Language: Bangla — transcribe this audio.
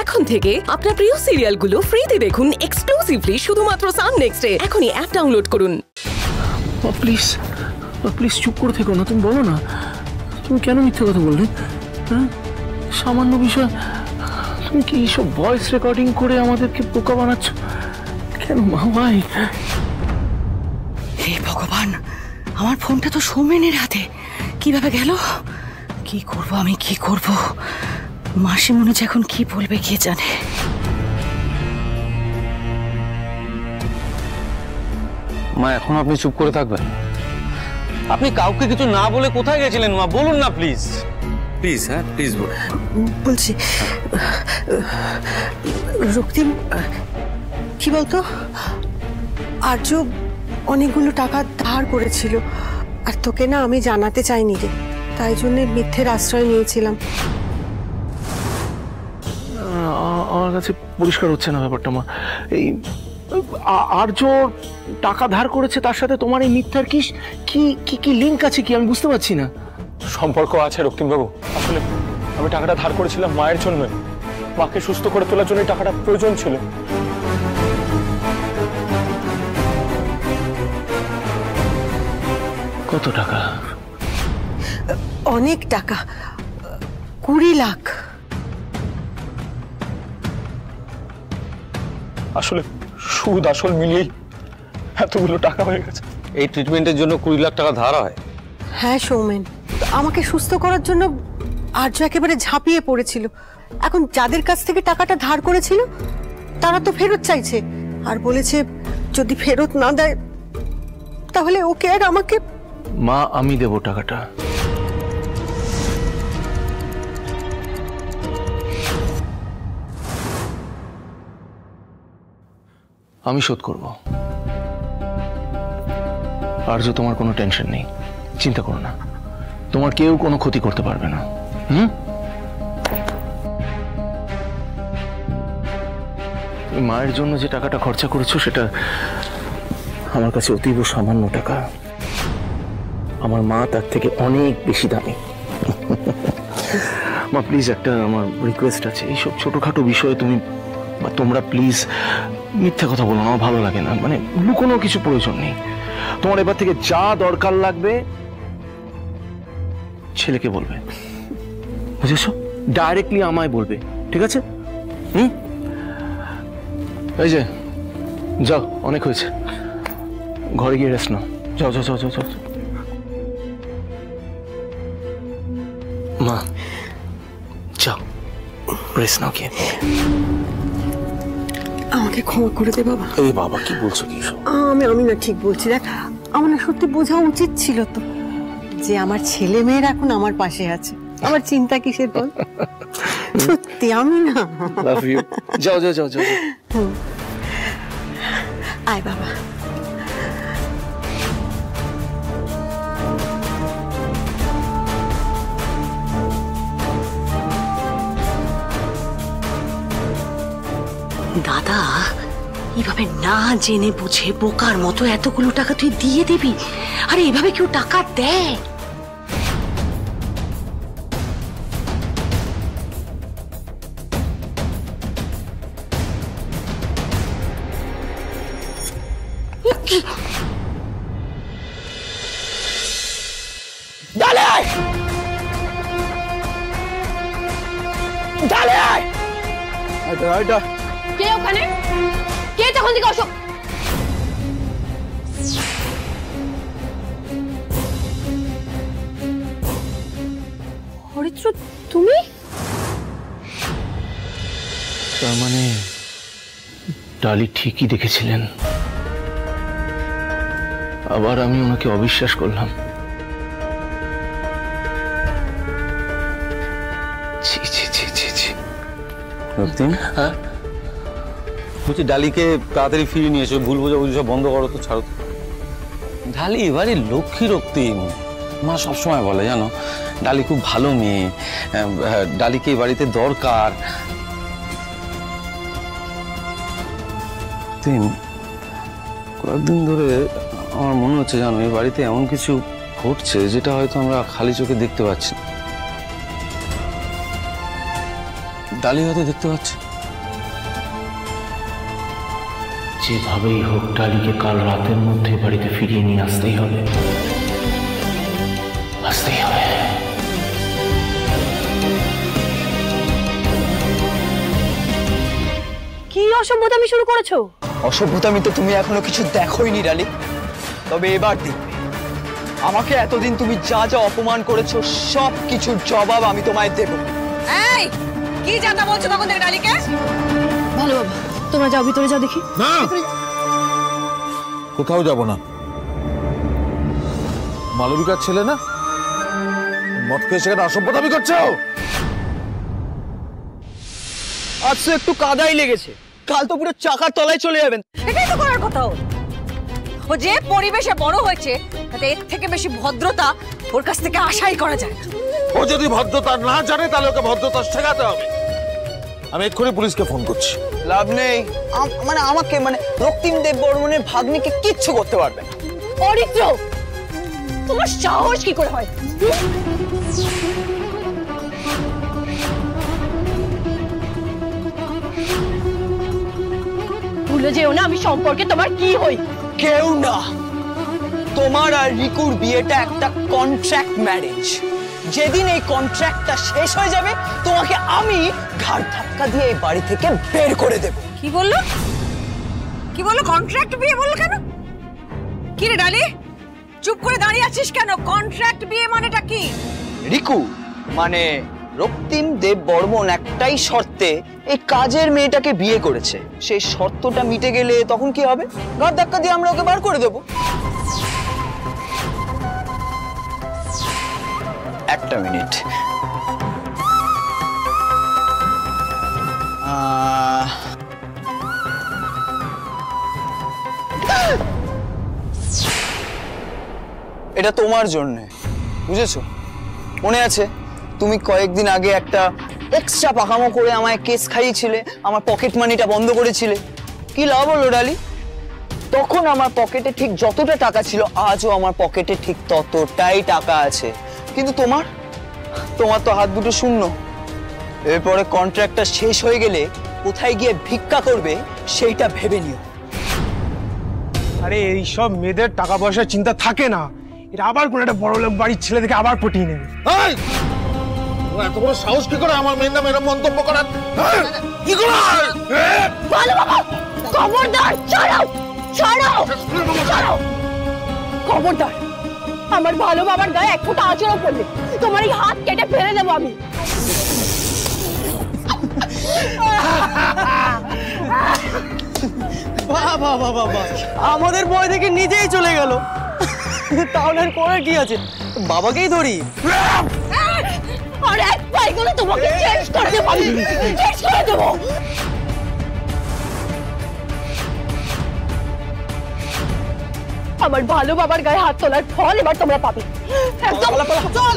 এখন থেকে আপনার প্রিয় সিরিয়ালগুলো ফ্রিতে দেখুন এক্সক্লুসিভলি শুধুমাত্র সান নেক্সটে। এখনই অ্যাপ ডাউনলোড করুন। প্লিজ প্লিজ চুপ করে থেকো না, তুমি বলো না তুমি কেন মিথ্যে কথা বললে? হ্যাঁ, সামান্য বিষয় তুমি কি এইসব ভয়েস রেকর্ডিং করে আমাদেরকে বোকা বানাচ্ছ কেন মা? ভাই হে ভগবান, আমার ফোনটা তো সৌমেনের হাতে, কিভাবে গেল? কি করব আমি, কি করব? মাসি মনে হচ্ছে এখন কি বলবে কে জানে। মা এখন আপনি চুপ করে থাকবেন? আপনি কাউকে কিছু না বলে কোথায় গেছিলেন মা? বলুন না প্লিজ প্লিজ। হ্যাঁ প্লিজ বলুন। বলছি রক্তিম, কি বলতো, আর্য অনেকগুলো টাকা ধার করেছিল, আর তোকে না আমি জানাতে চাইনি রে, তাই জন্য মিথ্যের আশ্রয় নিয়েছিলাম। আমার কাছে পরিষ্কার হচ্ছে না ব্যাপারটা মা। এই আর্য টাকা ধার করেছে, তার সাথে তোমার এই মিথ্যার কি কি কি লিঙ্ক আছে কি আমি বুঝতে পারছি না। সম্পর্ক আছে রক্তিমবাবু। আসলে আমি টাকাটা ধার করেছিলাম মায়ের জন্য, মাকে সুস্থ করে তোলার জন্য টাকাটা প্রয়োজন ছিল। কত টাকা? অনেক টাকা, 20 লাখ। আসলে সুদ আসল মিলিয়েই এতগুলো টাকা হয়ে গেছে। এই ট্রিটমেন্টের জন্য 20 লাখ টাকা ধার হয়? হ্যাঁ সৌমেন, আমাকে সুস্থ করার জন্য আর্য একেবারে ঝাঁপিয়ে পড়েছিল। এখন যাদের কাছ থেকে টাকাটা ধার করেছিল তারা তো ফেরত চাইছে, আর বলেছে যদি ফেরত না দেয় তাহলে ওকে আর আমাকে। মা আমি দেব টাকাটা। আমি শোধ করব। আর্য তোমার কোনো টেনশন নেই, চিন্তা করো না, তোমার কেউ কোনো ক্ষতি করতে পারবে না। তুমি মায়ের জন্য যে টাকাটা খরচা করেছো সেটা আমার কাছে অতীব সামান্য টাকা, আমার মা তার থেকে অনেক বেশি দামি। মা প্লিজ একটা আমার রিকোয়েস্ট আছে, এইসব ছোটখাটো বিষয়ে তুমি বা তোমরা প্লিজ মিথ্যা কথা বলো না, আমার ভালো লাগে না। মানে লুকোনোর কিছু প্রয়োজন নেই। তোমার এবার থেকে যা দরকার লাগবে ছেলেকে বলবে, বুঝেছো? ডাইরেক্টলি আমায় বলবে, ঠিক আছে? এই যে যাও, অনেক হয়েছে, ঘরে গিয়ে রেস্ট নাও। যাও যাও যাও যাও যাও। মা যাও, রেস্ট নাও। কি আমাকে ক্ষমা করে দে বাবা। এই বাবা কি বলছো? কি আমি না ঠিক বলছি, দেখ আমার না সত্যি বোঝা উচিত ছিল তো যে আমার ছেলে মেয়ের এখন আমার পাশে আছে, আমার চিন্তা কিসের বল? সত্যি আমি না। Love you. যাও যাও যাও যাও। আয় বাবা। দাদা, এভাবে না জেনে বুঝে বোকার মতো এতগুলো টাকা তুই দিয়ে দিবি? আরে এভাবে কেউ টাকা দেয়? কে ওখানে? কে তখন থেকে অশোক? হরিত্র তুমি? তার মানে ডালি ঠিকই দেখেছিলেন, আবার আমি ওনাকে অবিশ্বাস করলাম। ছি ছি ছি ছি ছি। রক্তিম, হ্যাঁ বলছি ডালিকে তাড়াতাড়ি ফিরিয়ে নিয়ে এসো, ভুল বোঝাবুঝি সব বন্ধ করো তো, ছাড়ো তো। ডালি এবারে লক্ষ্মী রক্তিম, মা সবসময় বলে জানো ডালি খুব ভালো মেয়ে, ডালিকে এই বাড়িতে দরকার। কয়েকদিন ধরে আমার মনে হচ্ছে জানো এই বাড়িতে এমন কিছু ঘটছে যেটা হয়তো আমরা খালি চোখে দেখতে পাচ্ছি। ডালি হয়তো দেখতে পাচ্ছে। যেভাবেই হোক ডালিকে কাল রাতের মধ্যে বাড়িতে ফিরিয়ে নিয়ে আসতেই হবে, আসতেই হবে। কি অসভ্যতামি শুরু করেছো? অসভ্যতামি তো তুমি এখনো কিছু দেখোইনি ডালি, তবে এবার দেখবে। আমাকে এতদিন তুমি যা যা অপমান করেছো সব কিছুর জবাব আমি তোমায় দেব। এই কি জানা বলছো তখন থেকে ডালিকে? ভালো বাবা, তোমরা যাও, ভিতরে যাও দেখি। না, কোথাও যাব না। মালবিকার ছেলে না, মদ খেয়ে সেখানে অসভ্যতামি করছো। আজ তো একটু কাদাই লেগেছে, কাল তো পুরো চাকার তলায় চলে যাবেন। এটাই তো করার কথা। ও যে পরিবেশে বড় হয়েছে তাতে এর থেকে বেশি ভদ্রতা ওর কাছ থেকে আশাই করা যায় না। ও যদি ভদ্রতা না জানে তাহলে ওকে ভদ্রতা শেখাতে হবে। আমি এক্ষুনি পুলিশকে ফোন করছি। লাভ নেই, আমাকে রক্তিম দেব বর্মনের ভাগ্নিকে কিচ্ছু করতে পারবে না। অরিত্র, তোমার সাহস কি করে হয়? ভুলে যেও না আমি সম্পর্কে তোমার কি হই। কেউ না, তোমার আর রিকুর বিয়েটা একটা কন্ট্রাক্ট ম্যারেজ। যেদিন এই কন্ট্রাক্টটা শেষ হয়ে যাবে তোমাকে আমি ঘাড় ধাক্কা দিয়ে এই বাড়ি থেকে বের করে দেব। কি বললো? কি বললো? কন্ট্রাক্ট বিয়ে বললো কেন? কি রে ডালি, চুপ করে দাঁড়িয়ে আছিস কেন? কন্ট্রাক্ট বিয়ে মানেটা কি? রিকু মানে রক্তিম দেব বর্মন একটাই শর্তে এই কাজের মেয়েটাকে বিয়ে করেছে। সেই শর্তটা মিটে গেলে তখন কি হবে? ঘাড় ধাক্কা দিয়ে আমরা ওকে বার করে দেব। একটা মিনিট, এটা তোমার জন্য, বুঝেছো? মনে আছে তুমি কয়েকদিন আগে একটা এক্সট্রা পাকামো করে আমায় কেস খাইয়েছিলে, আমার পকেট মানিটা বন্ধ করেছিলে। কি লাভ হলো ডালি? তখন আমার পকেটে ঠিক যতটা টাকা ছিল আজও আমার পকেটে ঠিক ততটাই টাকা আছে, কিন্তু তোমার তো হাত দুটো শূন্য। এরপরে কন্ট্রাক্টটা শেষ হয়ে গেলে কোথায় গিয়ে ভিক্ষা করবে সেইটা ভেবে নিও। আরে এইসব মেয়েদের টাকা পয়সার চিন্তা থাকে না, এটা আবার কোন একটা বড় লোক বাড়ির ছেলে থেকে আবার পটিয়ে নেবে। এত বড় সাহস কি করে আমার মেয়ের নামে এরকম মন্তব্য করার? কি করে? ভালো বাবা, খবরদার, ছাড়াও ছাড়াও ছাড়াও, খবরদার। আমার ভালো বাবার গায়ে এক ফোঁটা আঁচড়ও পড়লে তোমার এই হাত কেটে ফেলে দেবো আমি। বাবা বাবা, আমাদের ভয় দেখে নিজেই চলে গেল। তাহলে আর করার কি আছে, বাবাকেই ধরি। আর এক পাই গেলে তোমাকে চেঞ্জ করে দেবো আমি, চেঞ্জ করে দেবো। আমার ভালো বাবার গায়ে হাত তোলার ফল এবার তোমরা পাবে। একদম চল।